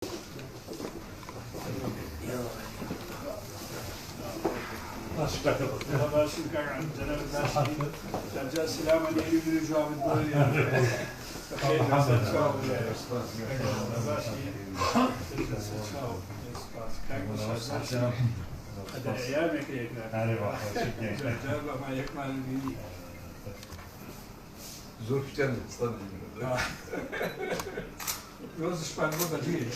الله يشفيك عندنا الناس ترجع السلام عليكم من جواب الدنيا بخير تشاو هذا ايامك هيك ما يكمل بي زور كتير استنى روز شبان مو بديل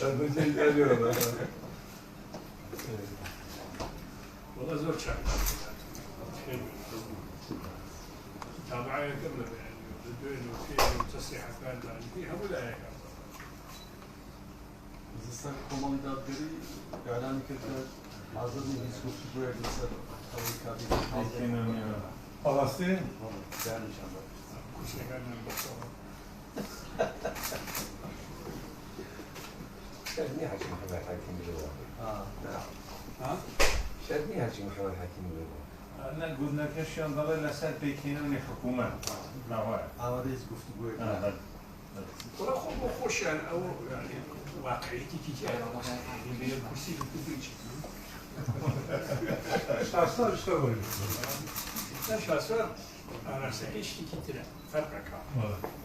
والله زور شعب تابعي كاملة يعني بدون وفيه تصريح كان فيها ولا هيك زستان komandatları ilan ettiler. Hazır mı biz bu bölgesel tabii Palastin? yani inşallah. شاد حكي محمد حكيم بالله ها؟ شاد حكي محمد حكيم بالله أنا قلنا كشيء ضل لسه بيكينوني حكومة لا واحد. Havadayız guftu هذا. والله خوش يعني او يعني واقعيتي كي يعني اللي هي الكرسي في الكوفيتش شخصا اشتغل. لا شاسر انا سكيش كي كتير فرقك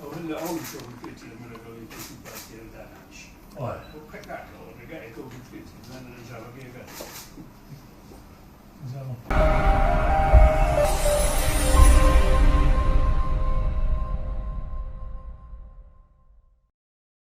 او اللي اول شغل كتير من اللي كتير بس يلا ماشي وكذا ورجعت وقلت انا رجع